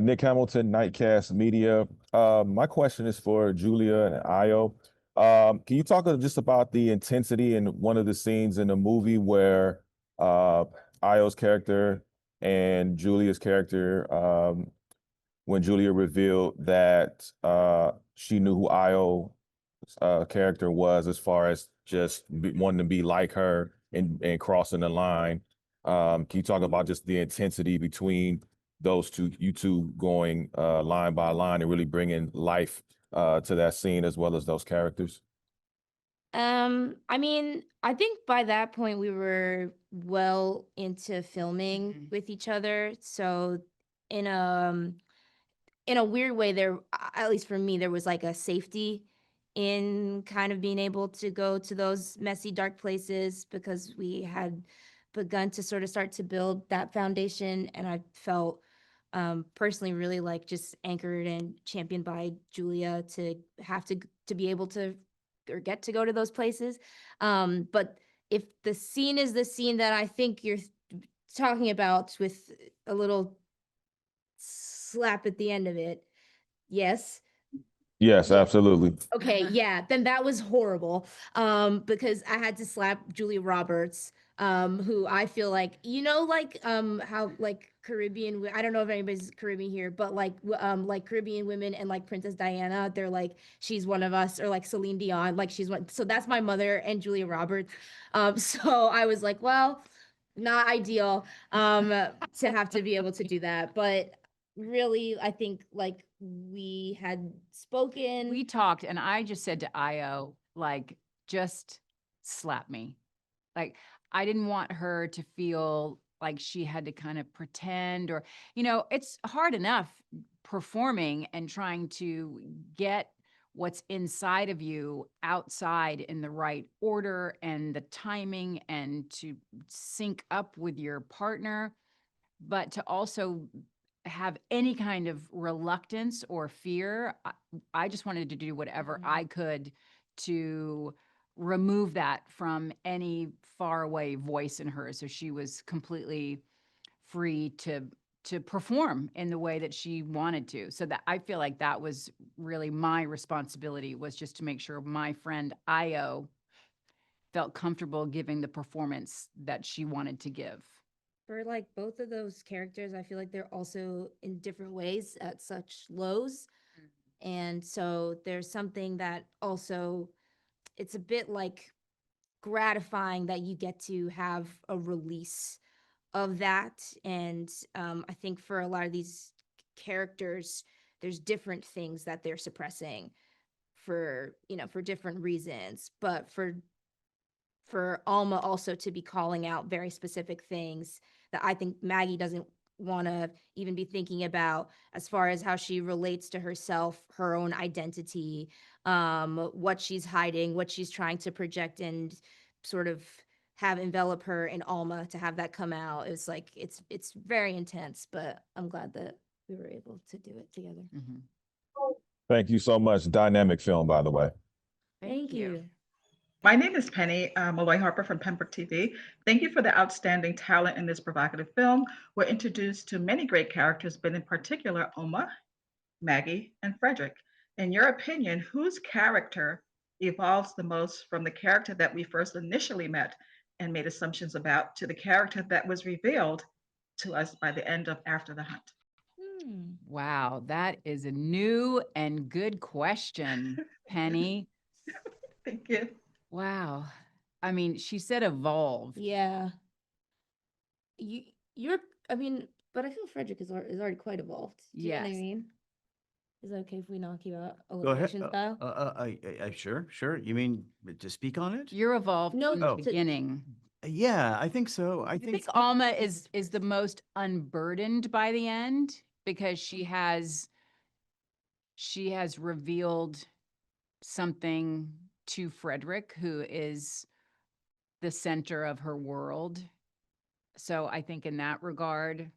Nick Hamilton, Nightcast Media. My question is for Julia and Ayo. Can you talk just about the intensity in one of the scenes in the movie where uh, Ayo's character and Julia's character, when Julia revealed that she knew who Ayo's character was, as far as just wanting to be like her and crossing the line. Can you talk about just the intensity between those two, you two going line by line and really bringing life to that scene as well as those characters? I mean, I think by that point we were well into filming with each other. So in a in a weird way there, at least for me, there was like a safety in kind of being able to go to those messy dark places because we had begun to sort of start to build that foundation, and I felt personally really like just anchored and championed by Julia to have to be able to or get to go to those places. But if the scene is the scene that I think you're talking about with a little slap at the end of it, yes. Yes, Yeah. absolutely. Okay, yeah, then that was horrible. Because I had to slap Julia Roberts, who I feel like, like how like I don't know if anybody's Caribbean here, but like Caribbean women and like Princess Diana, they're like she's one of us, or like Celine Dion, like she's one. So that's my mother and Julia Roberts. So I was like, well, not ideal to have to be able to do that, but really, I think like we had spoken. We talked, and I just said to Io, like, just slap me. Like, I didn't want her to feel like she had to kind of pretend, or, it's hard enough performing and trying to get what's inside of you outside in the right order and the timing and to sync up with your partner, but to also have any kind of reluctance or fear. I just wanted to do whatever I could to remove that from any faraway voice in her, so she was completely free to perform in the way that she wanted to. So that I feel like that was really my responsibility, was just to make sure my friend Io felt comfortable giving the performance that she wanted to give. For like both of those characters, I feel like they're also in different ways at such lows. And so there's something that also, it's a bit like gratifying that you get to have a release of that. And I think for a lot of these characters, there's different things that they're suppressing for, for different reasons. But for Alma also to be calling out very specific things that I think Maggie doesn't want to even be thinking about, as far as how she relates to herself, her own identity, what she's hiding, what she's trying to project and sort of have envelop her in Alma, to have that come out. It's like it's very intense, but I'm glad that we were able to do it together. Mhm. Thank you so much. Dynamic film, by the way. Thank you. My name is Penny Malloy Harper from Pembroke TV. Thank you for the outstanding talent in this provocative film. We're introduced to many great characters, but in particular, Oma, Maggie, and Frederick. In your opinion, whose character evolves the most from the character that we first initially met and made assumptions about to the character that was revealed to us by the end of After the Hunt? Wow, that is a new and good question, Penny. Thank you. Wow. I mean, she said evolve. Yeah. You're I mean, but I feel Frederick is already quite evolved. Do you know what I Yes. mean? Is it okay if we knock you out Go ahead. elimination style? Sure. You mean to speak on it? You're evolved No, from the Oh. beginning. Yeah, I think so. I I think think Alma is the most unburdened by the end, because she has revealed something to Frederick, who is the center of her world. So I think in that regard,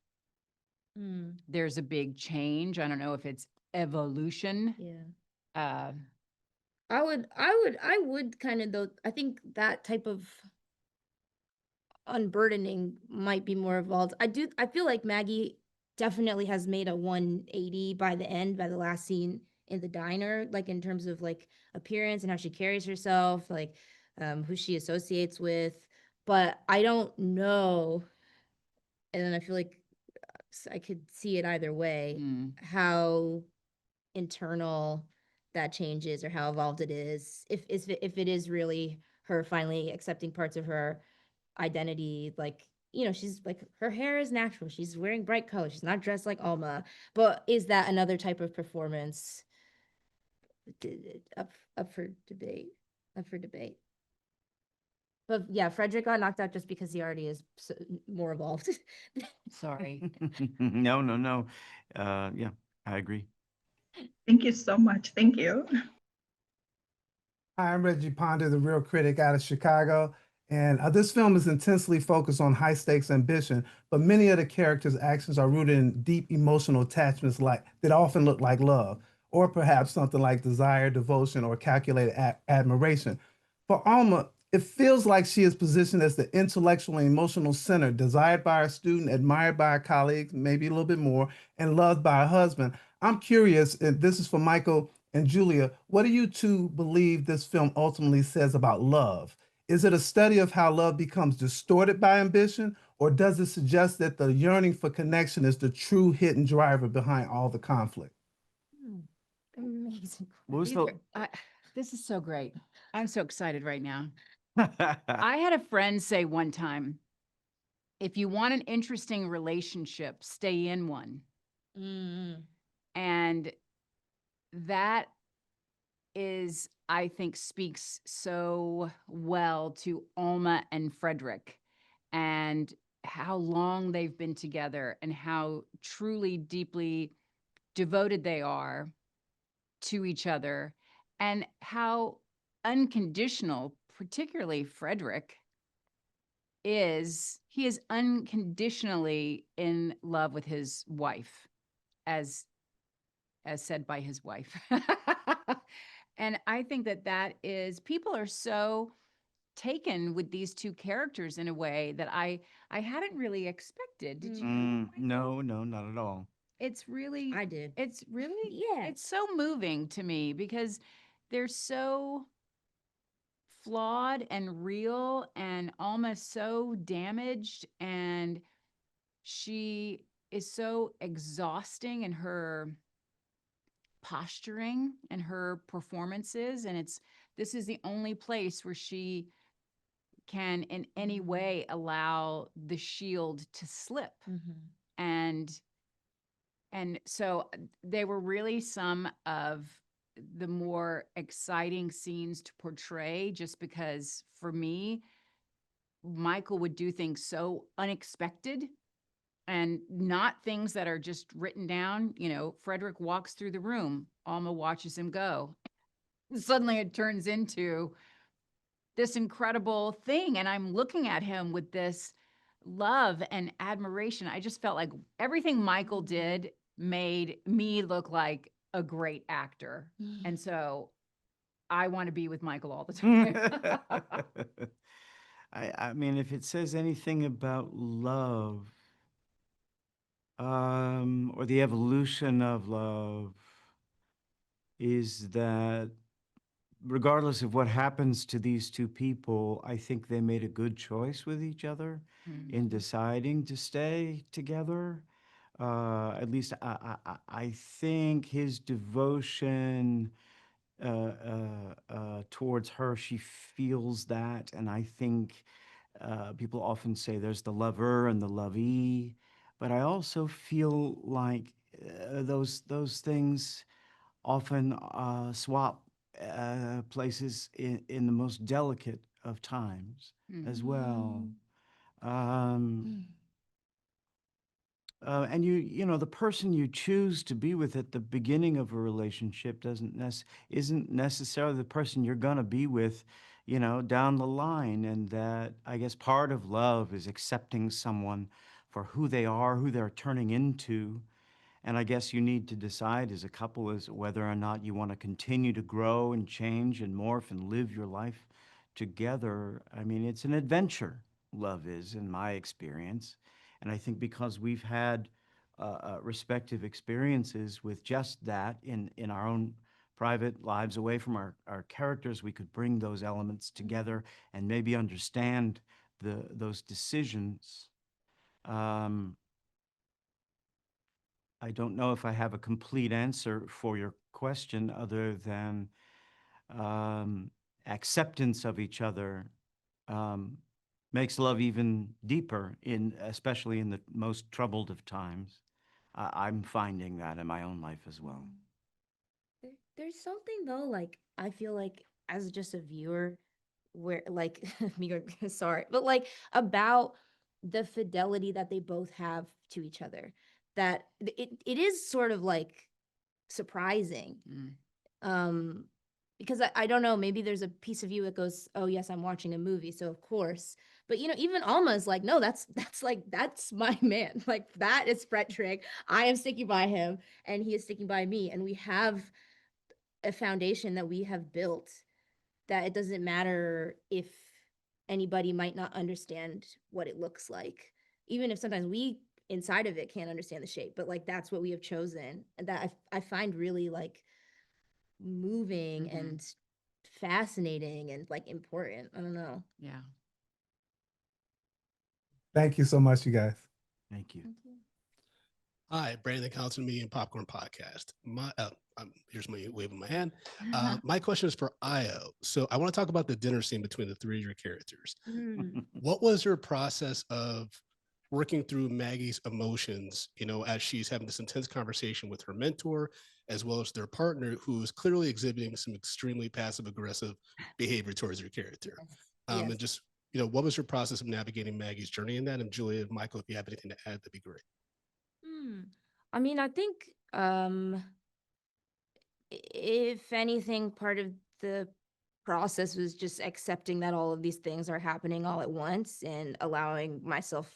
there's a big change. I don't know if it's evolution. Yeah. Uh, I would kind of, though, I think that type of unburdening might be more evolved. I feel like Maggie definitely has made a 180 by the end, by the last scene in the diner, like in terms of like appearance and how she carries herself, like who she associates with. But I don't know, and then I feel like I could see it either way, Mm. how internal that change is or how evolved it is. If it is really her finally accepting parts of her identity, like, you know, she's like, her hair is natural, she's wearing bright colors, she's not dressed like Alma, but is that another type of performance? Up for debate, up for debate. But yeah, Frederick got knocked out just because he already is more evolved. Sorry. No, no, no. Yeah, I agree. Thank you so much. Thank you. Hi, I'm Reggie Ponder, the real critic out of Chicago. And this film is intensely focused on high stakes ambition, but many of the characters' actions are rooted in deep emotional attachments that often look like love, or perhaps something like desire, devotion, or calculated admiration. For Alma, it feels like she is positioned as the intellectual and emotional center, desired by her student, admired by her colleagues, maybe a little bit more, and loved by her husband. I'm curious, and this is for Michael and Julia, what do you two believe this film ultimately says about love? Is it a study of how love becomes distorted by ambition, or does it suggest that the yearning for connection is the true hidden driver behind all the conflict? Amazing. What was These the? this is so great. I'm so excited right now. I had a friend say one time, if you want an interesting relationship, stay in one. Mm. And that is, I think, speaks so well to Alma and Frederick and how long they've been together and how truly deeply devoted they are to each other and how unconditional, particularly Frederick, he is unconditionally in love with his wife, as said by his wife. And I think that is, people are so taken with these two characters in a way that I hadn't really expected. Did you? Michael? No, no, not at all. It's really, I did. it's really, Yeah. it's so moving to me because they're so flawed and real and almost so damaged, and she is so exhausting in her posturing and her performances, and this is the only place where she can in any way allow the shield to slip. And so they were really some of the more exciting scenes to portray, just because for me, Michael would do things so unexpected and not things that are just written down. You know, Frederick walks through the room, Alma watches him go. Suddenly it turns into this incredible thing. And I'm looking at him with this love and admiration. I just felt like everything Michael did made me look like a great actor. And so I want to be with Michael all the time. I mean, if it says anything about love, or the evolution of love, is that regardless of what happens to these two people, I think they made a good choice with each other in deciding to stay together. At least I think his devotion towards her, she feels that. And I think people often say there's the lover and the lovee, but I also feel like those things often swap places in the most delicate of times as well. And you know, the person you choose to be with at the beginning of a relationship isn't necessarily the person you're gonna be with, you know, down the line. And that, I guess, part of love is accepting someone for who they are, who they're turning into. And I guess you need to decide as a couple as whether or not you want to continue to grow and change and morph and live your life together. I mean, it's an adventure, love is, in my experience. And I think because we've had respective experiences with just that in our own private lives away from our characters, we could bring those elements together and maybe understand those decisions. I don't know if I have a complete answer for your question other than acceptance of each other makes love even deeper, especially in the most troubled of times. I'm finding that in my own life as well. There's something though, like I feel like as just a viewer, where like me going sorry, but like about the fidelity that they both have to each other. That it is sort of like surprising. Mm. Because I don't know, maybe there's a piece of you that goes, oh yes, I'm watching a movie, so of course. But you know, even Alma is like, no, that's my man. Like that is Frederick. I am sticking by him, and he is sticking by me, and we have a foundation that we have built that it doesn't matter if anybody might not understand what it looks like, even if sometimes we inside of it can't understand the shape, but like that's what we have chosen, and that I find really like moving Mhm. and fascinating and like important. I don't know. Yeah. Thank you so much, you guys. Thank you. Hi, Brandon Council Media and Popcorn Podcast. Here's me waving my hand. My question is for Ayo. So I want to talk about the dinner scene between the three of your characters. What was your process of working through Maggie's emotions, you know, as she's having this intense conversation with her mentor, as well as their partner, who is clearly exhibiting some extremely passive aggressive behavior towards your character? Yes. And just, you know, what was your process of navigating Maggie's journey in that? And Julia and Michael, if you have anything to add, that'd be great. I mean, I think if anything, part of the process was just accepting that all of these things are happening all at once and allowing myself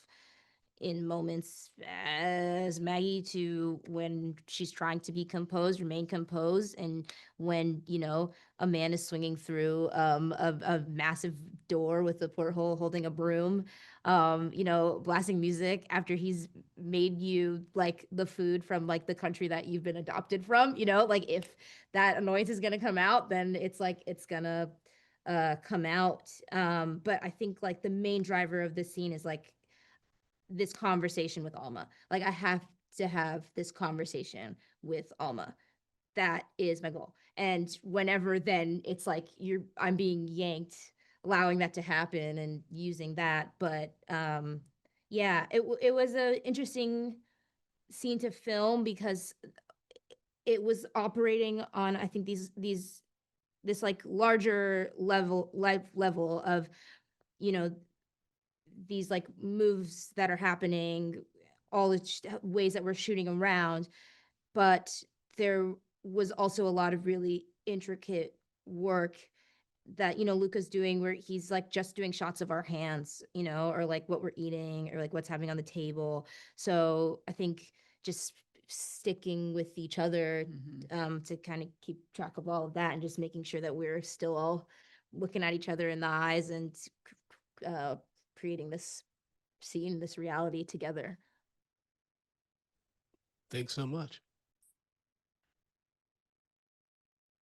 in moments as Maggie to, when she's trying to be composed, remain composed, and when, you know, a man is swinging through a massive door with a porthole holding a broom, you know, blasting music after he's made you like the food from like the country that you've been adopted from, you know, like if that annoyance is gonna come out, then it's like it's gonna come out. But I think like the main driver of this scene is like this conversation with Alma. Like I have to have this conversation with Alma. That is my goal. And whenever then it's like I'm being yanked, allowing that to happen and using that. But yeah, it was a interesting scene to film because it was operating on, I think, this like larger level of, you know, these like moves that are happening, all the ways that we're shooting around. But there was also a lot of really intricate work that, you know, Luca's doing, where he's like just doing shots of our hands, you know, or like what we're eating or like what's happening on the table. So I think just sticking with each other to kind of keep track of all of that and just making sure that we're still all looking at each other in the eyes and creating this scene, this reality together. Thanks so much.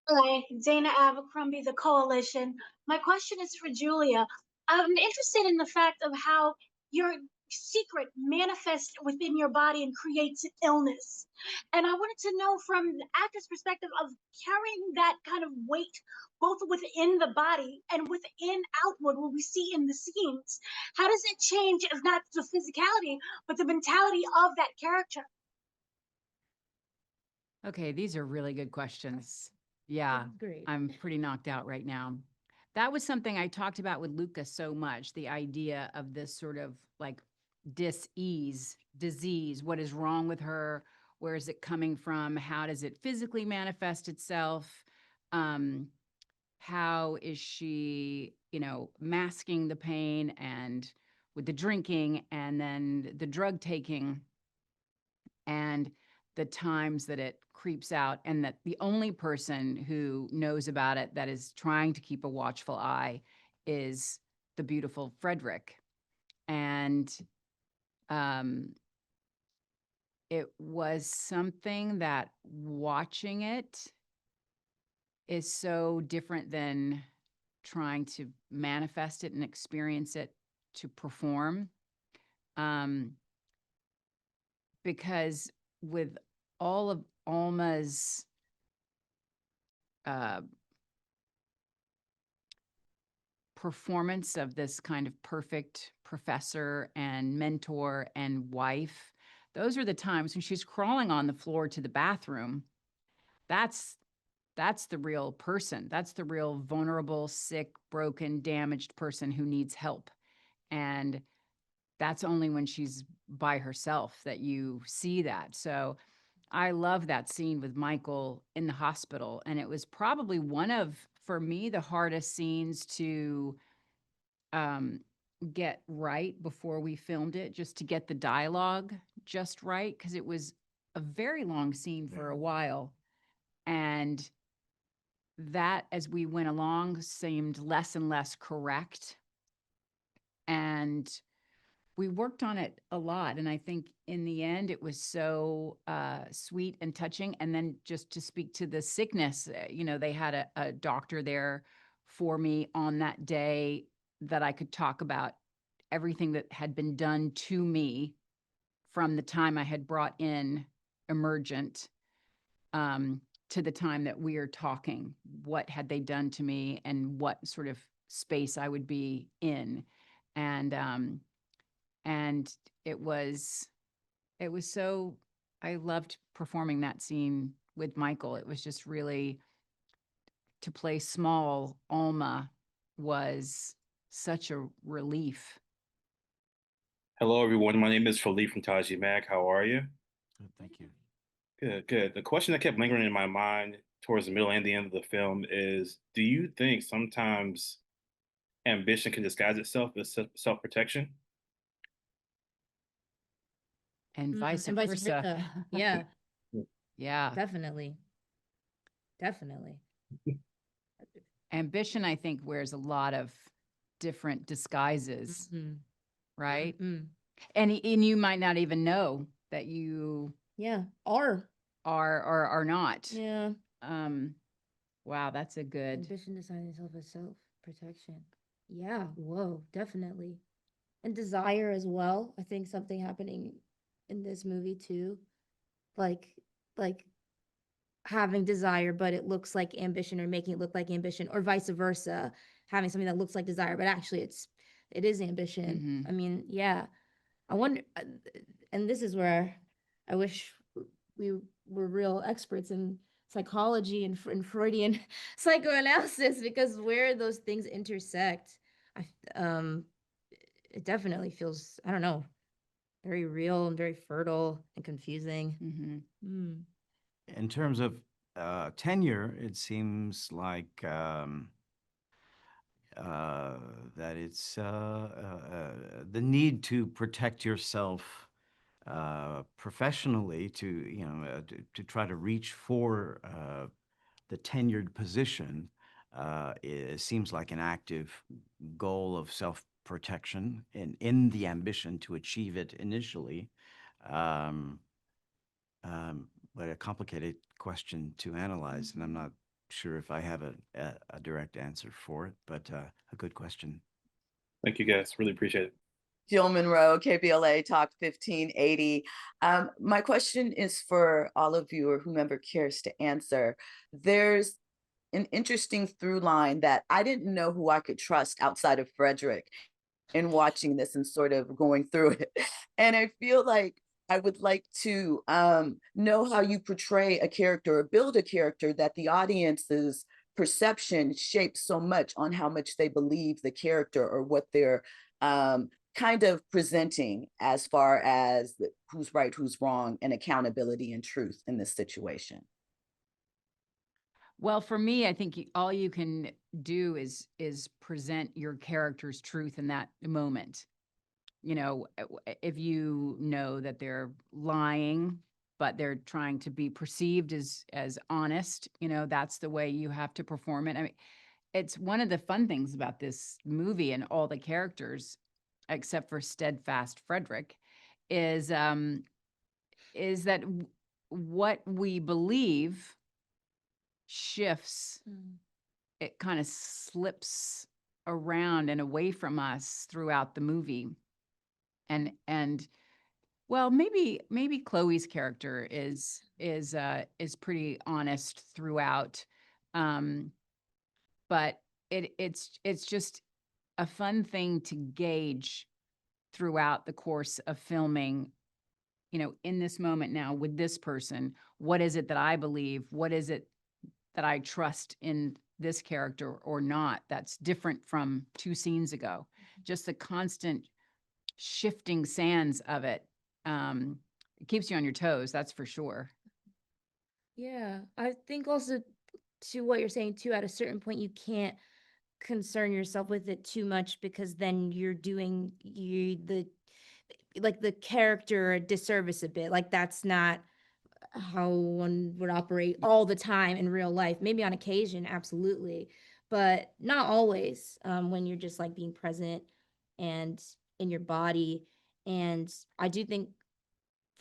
Hi, Dana Abercrombie, the Coalition. My question is for Julia. I'm interested in the fact of how your secret manifests within your body and creates illness. And I wanted to know from the actor's perspective of carrying that kind of weight, both within the body and within outward, what we see in the scenes. How does it change, if not the physicality, but the mentality of that character? Okay, these are really good questions. Yeah, Great. I'm pretty knocked out right now. That was something I talked about with Luca so much, the idea of this sort of like disease. What is wrong with her? Where is it coming from? How does it physically manifest itself? How is she, you know, masking the pain and with the drinking and then the drug taking and the times that it creeps out, and that the only person who knows about it that is trying to keep a watchful eye is the beautiful Frederick. And it was something that watching it is so different than trying to manifest it and experience it to perform. Because with all of Alma's performance of this kind of perfect professor and mentor and wife, those are the times when she's crawling on the floor to the bathroom. That's the real person. That's the real vulnerable, sick, broken, damaged person who needs help. And that's only when she's by herself that you see that. So I love that scene with Michael in the hospital. And it was probably one of, for me, the hardest scenes to get right before we filmed it, just to get the dialogue just right, because it was a very long scene for a while. And that, as we went along, seemed less and less correct. And we worked on it a lot. And I think in the end, it was so sweet and touching. And then just to speak to the sickness, they had a doctor there for me on that day that I could talk about everything that had been done to me from the time I had brought in Emergent to the time that we are talking. What had they done to me and what sort of space I would be in. And it was so, I loved performing that scene with Michael. It was just really, to play small Alma was such a relief. Hello, everyone. My name is Philippe from Taji Mag. How are you? Good, thank you. Good, good. The question that kept lingering in my mind towards the middle and the end of the film is, do you think sometimes ambition can disguise itself as self-protection? And vice and vice versa. versa. Yeah, Yeah. definitely. Definitely. Ambition, I think, wears a lot of different disguises, Mhm. right? Mhm. And you might not even know that you Yeah. Or are not. yeah. Wow, that's a good. Ambition designing itself as self-protection. Yeah. Whoa, definitely. And desire as well. I think something happening in this movie too. Like having desire, but it looks like ambition, or making it look like ambition, or vice versa. Having something that looks like desire, but actually it is ambition. Mhm. I mean, yeah. I wonder, and this is where I wish we were real experts in psychology and Freudian psychoanalysis, because where those things intersect, it definitely feels, I don't know, very real and very fertile and confusing. Mhm. In terms of tenure, it seems like that it's the need to protect yourself professionally, to try to reach for the tenured position. It seems like an active goal of self-protection in the ambition to achieve it initially. Um, but a complicated question to analyze, and I'm not sure if I have a direct answer for it, but a good question. Thank you, guys. Really appreciate it. Jill Monroe, KBLA Talk 1580. My question is for all of you, or whomever cares to answer. There's an interesting through line that I didn't know who I could trust outside of Frederick in watching this and sort of going through it. And I feel like I would like to know how you portray a character or build a character that the audience's perception shapes so much on how much they believe the character or what they're kind of presenting as far as who's right, who's wrong, and accountability and truth in this situation. Well, for me, I think all you can do is present your character's truth in that moment. If you know that they're lying, but they're trying to be perceived as honest, that's the way you have to perform it. I mean, it's one of the fun things about this movie and all the characters, except for Steadfast Frederick, is is that what we believe shifts, it kind of slips around and away from us throughout the movie. And well, maybe Chloe's character is pretty honest throughout. But it's just a fun thing to gauge throughout the course of filming, in this moment now with this person. What is it that I believe? What is it that I trust in this character or not? That's different from 2 scenes ago. Just the constant shifting sands of it. It keeps you on your toes, that's for sure. Yeah, I think also to what you're saying too, at a certain point, you can't concern yourself with it too much because then you're doing the character a disservice a bit. Like that's not how one would operate all the time in real life. Maybe on occasion, absolutely, but not always. When you're just like being present and in your body. And I do think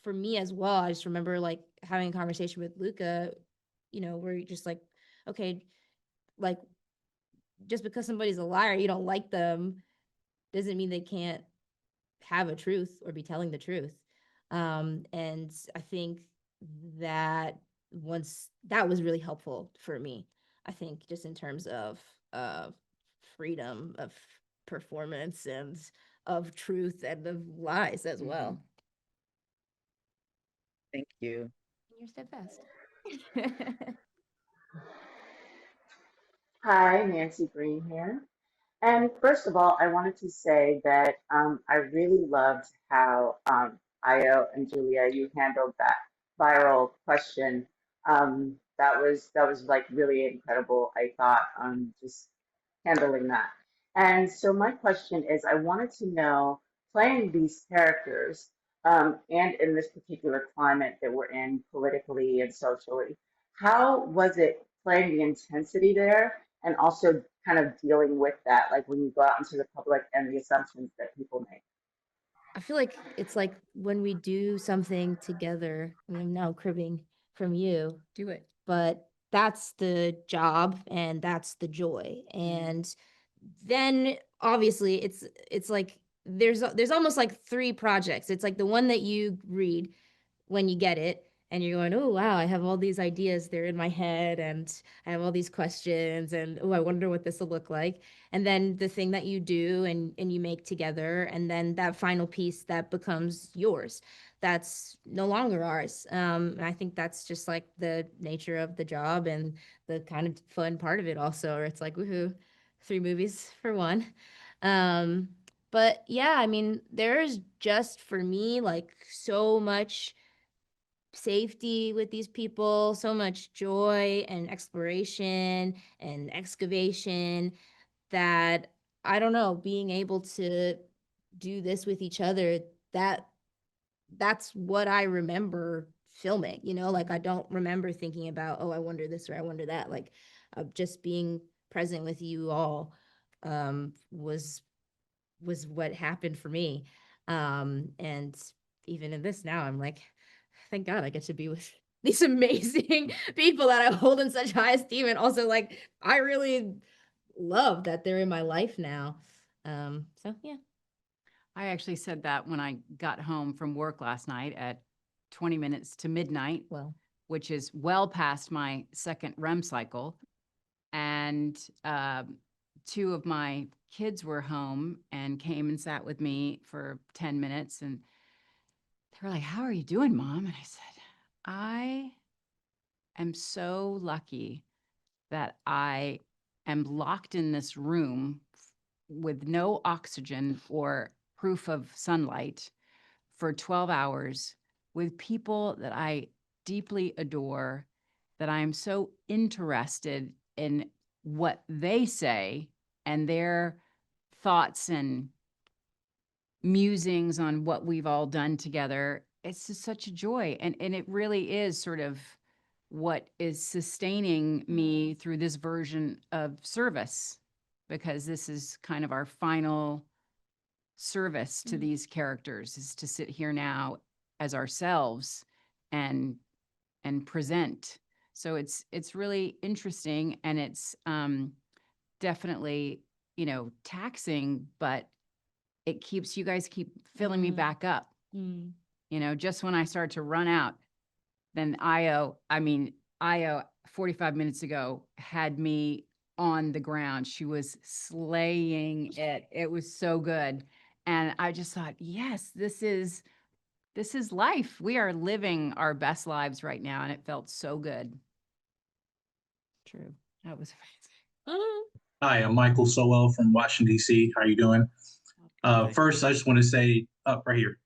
for me as well, I just remember like having a conversation with Luca, where you're just like, okay, like just because somebody's a liar, you don't like them, doesn't mean they can't have a truth or be telling the truth. And I think that once that was really helpful for me, I think just in terms of freedom of performance and of truth and of lies as well. Thank you. You're steadfast. Hi, Nancy Green here. And first of all, I wanted to say that I really loved how Ayo and Julia, you handled that viral question. That was like really incredible. I thought just handling that. And so my question is, I wanted to know, playing these characters, and in this particular climate that we're in politically and socially, how was it playing the intensity there and also kind of dealing with that, like when you go out into the public and the assumptions that people make? I feel like it's like when we do something together. I mean, I'm now cribbing from you, Do it. but that's the job and that's the joy. And then obviously it's like there's almost like 3 projects. It's like the one that you read when you get it and you're going, oh wow, I have all these ideas, they're in my head, and I have all these questions, and oh, I wonder what this will look like. And then the thing that you do and you make together, and then that final piece that becomes yours, that's no longer ours. And I think that's just like the nature of the job and the kind of fun part of it also, where it's like, woohoo, 3 movies for one. But yeah, I mean, there's just for me like so much safety with these people, so much joy and exploration and excavation that I don't know, being able to do this with each other, that's what I remember filming, like I don't remember thinking about, oh, I wonder this or I wonder that. Like just being present with you all was what happened for me. And even in this now, I'm like, thank God I get to be with these amazing people that I hold in such high esteem. And also like, I really love that they're in my life now. So yeah. I actually said that when I got home from work last night at 20 minutes to midnight, Well, which is well past my second REM cycle. And 2 of my kids were home and came and sat with me for 10 minutes. And they were like, how are you doing, Mom? And I said, I am so lucky that I am locked in this room with no oxygen or proof of sunlight for 12 hours with people that I deeply adore, that I am so interested in what they say and their thoughts and musings on what we've all done together. It's just such a joy. And it really is sort of what is sustaining me through this version of service, because this is kind of our final service to these characters, is to sit here now as ourselves and present. So it's really interesting, and it's definitely, you know, taxing, but it keeps, you guys keep filling me back up. Mm. You know, just when I start to run out, then Ayo 45 minutes ago had me on the ground. She was slaying it. It was so good. And I just thought, yes, this is life. We are living our best lives right now. And it felt so good. True. That was amazing. Hi, I'm Michael Stuhlbarg from Washington, D.C. How are you doing? First, I just want to say, right here.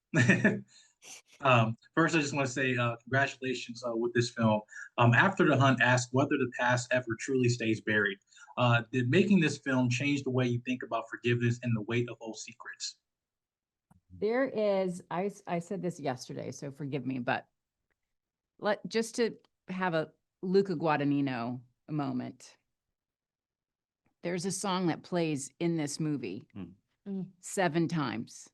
First, I just want to say congratulations with this film. After the Hunt asked whether the past ever truly stays buried. Did making this film change the way you think about forgiveness and the weight of old secrets? There is, I said this yesterday, so forgive me, but just to have a Luca Guadagnino moment. There's a song that plays in this movie 7 times.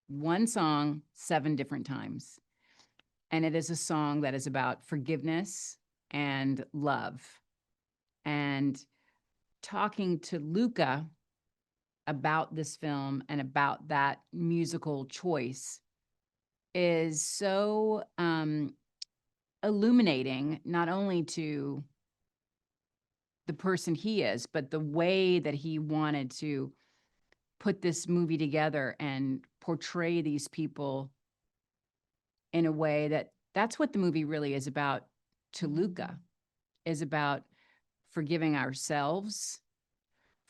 One song, 7 different times. And it is a song that is about forgiveness and love. And talking to Luca about this film and about that musical choice is so illuminating, not only to the person he is, but the way that he wanted to put this movie together and portray these people in a way that's what the movie really is about to Luca, is about forgiving ourselves,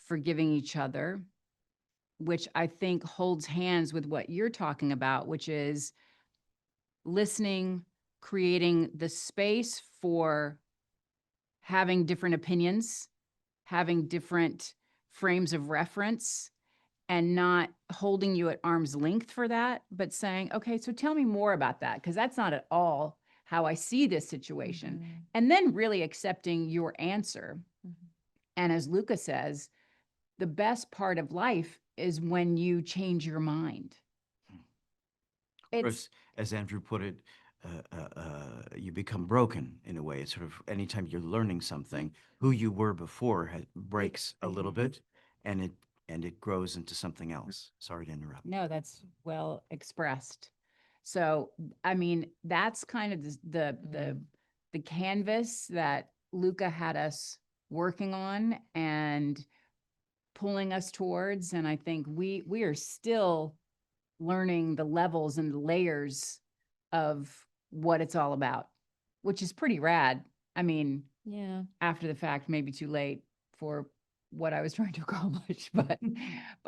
forgiving each other, which I think holds hands with what you're talking about, which is listening, creating the space for having different opinions, having different frames of reference, and not holding you at arm's length for that, but saying, okay, so tell me more about that, because that's not at all how I see this situation. And then really accepting your answer. And as Luca says, the best part of life is when you change your mind. It's, As Andrew put it, you become broken in a way. It's sort of anytime you're learning something, who you were before breaks a little bit, and it grows into something else. Sorry to interrupt. no, that's well expressed. So, I mean, that's kind of the canvas that Luca had us working on and pulling us towards. And I think we are still learning the levels and the layers of what it's all about, which is pretty rad. I mean, Yeah. after the fact, maybe too late for what I was trying to accomplish, but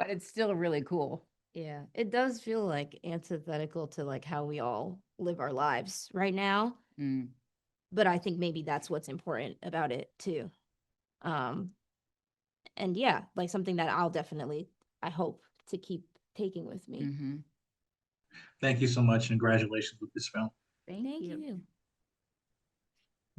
it's still really cool. Yeah. It does feel like antithetical to like how we all live our lives right now. Mm. But I think maybe that's what's important about it too. And yeah, like something that I'll definitely, I hope to keep taking with me. Mm-hmm. Thank you so much, and congratulations with this film. Thank Thank you. you.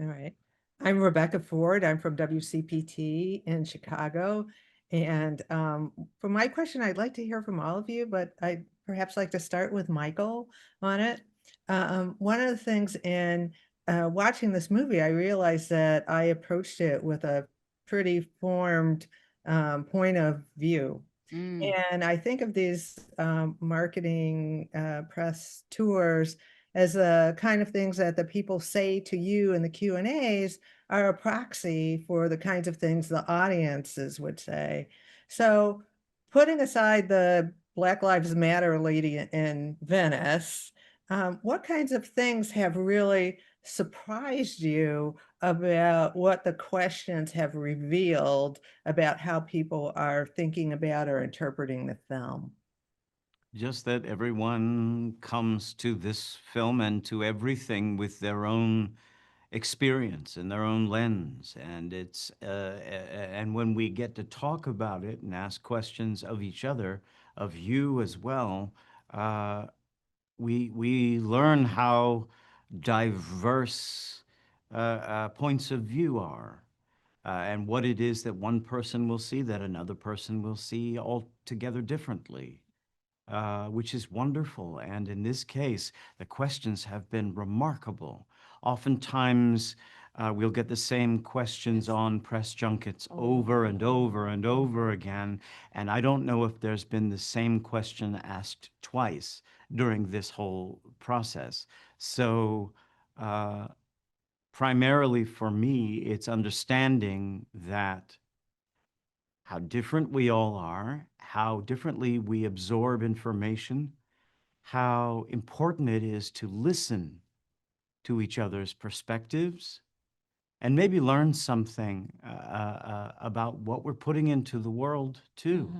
All right. I'm Rebecca Ford. I'm from WCPT in Chicago. And for my question, I'd like to hear from all of you, but I'd perhaps like to start with Michael on it. One of the things in watching this movie, I realized that I approached it with a pretty formed point of view. And I think of these marketing press tours as the kind of things that the people say to you in the Q&As are a proxy for the kinds of things the audiences would say. So putting aside the Black Lives Matter lady in Venice, what kinds of things have really surprised you about what the questions have revealed about how people are thinking about or interpreting the film? Just that everyone comes to this film and to everything with their own experience and their own lens, and it's and when we get to talk about it and ask questions of each other, of you as well, we learn how diverse points of view are, and what it is that one person will see that another person will see altogether differently. which is wonderful. And in this case, the questions have been remarkable. Oftentimes, we'll get the same questions on press junkets over and over and over again. And I don't know if there's been the same question asked twice during this whole process. So primarily for me, it's understanding that how different we all are, how differently we absorb information, how important it is to listen to each other's perspectives, and maybe learn something about what we're putting into the world too.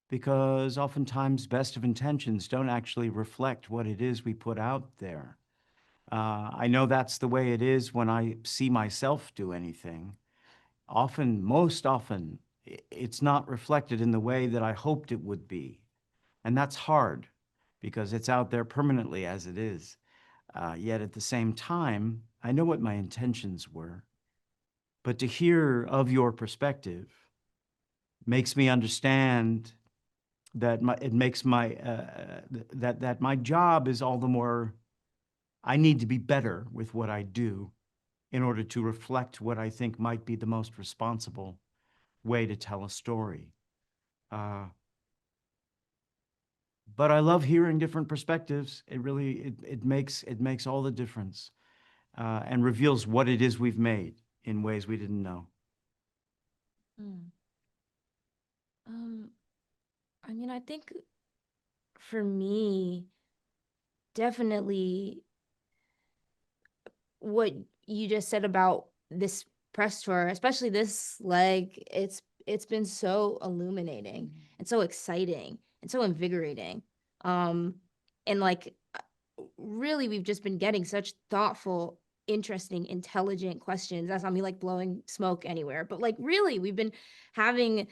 Because oftentimes best of intentions don't actually reflect what it is we put out there. I know that's the way it is when I see myself do anything. Most often, it's not reflected in the way that I hoped it would be. And that's hard because it's out there permanently as it is. Yet at the same time, I know what my intentions were. But to hear of your perspective makes me understand that that my job is all the more, I need to be better with what I do in order to reflect what I think might be the most responsible way to tell a story. But I love hearing different perspectives. It really, it makes all the difference, and reveals what it is we've made in ways we didn't know. I mean, I think for me, definitely what you just said about this press tour, especially this leg, it's been so illuminating and so exciting and so invigorating. And like really we've just been getting such thoughtful, interesting, intelligent questions. That's not me like blowing smoke anywhere, but like really we've been having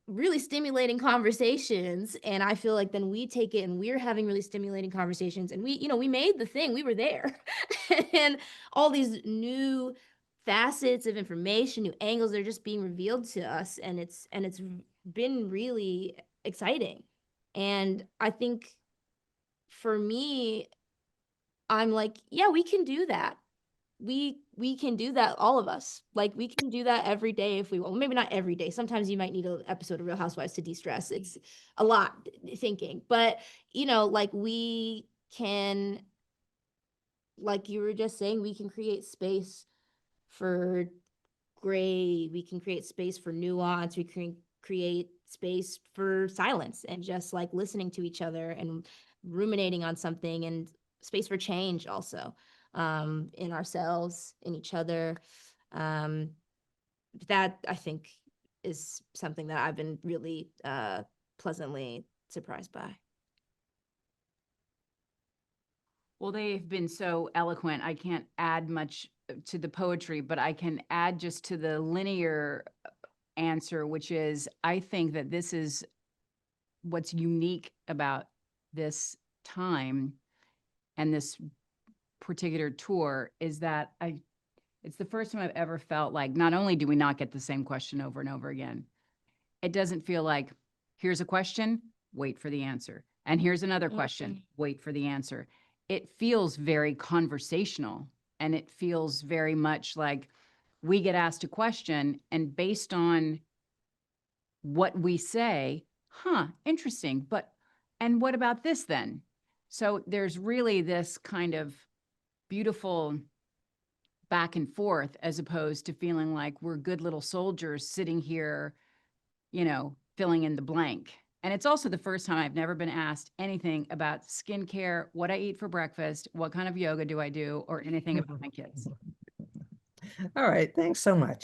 really stimulating conversations, and I feel like then we take it and we're having really stimulating conversations, and we made the thing, we were there. And all these new facets of information, new angles, they're just being revealed to us, and it's been really exciting. And I think for me, I'm like, yeah, we can do that. We can do that, all of us. Like we can do that every day if we want. Well, maybe not every day. Sometimes you might need an episode of Real Housewives to de-stress. It's a lot thinking, but like we can, like you were just saying, we can create space for gray. We can create space for nuance. We can create space for silence and just like listening to each other and ruminating on something, and space for change also. In ourselves, in each other. That I think is something that I've been really pleasantly surprised by. Well, they've been so eloquent. I can't add much to the poetry, but I can add just to the linear answer, which is I think that this is what's unique about this time and this particular tour is that it's the first time I've ever felt like not only do we not get the same question over and over again, it doesn't feel like here's a question, wait for the answer. And here's another question, wait for the answer. It feels very conversational, and it feels very much like we get asked a question, and based on what we say, interesting, and what about this then? So there's really this kind of beautiful back and forth, as opposed to feeling like we're good little soldiers sitting here, filling in the blank. And it's also the first time I've never been asked anything about skincare, what I eat for breakfast, what kind of yoga do I do, or anything about my kids. All right. Thanks so much.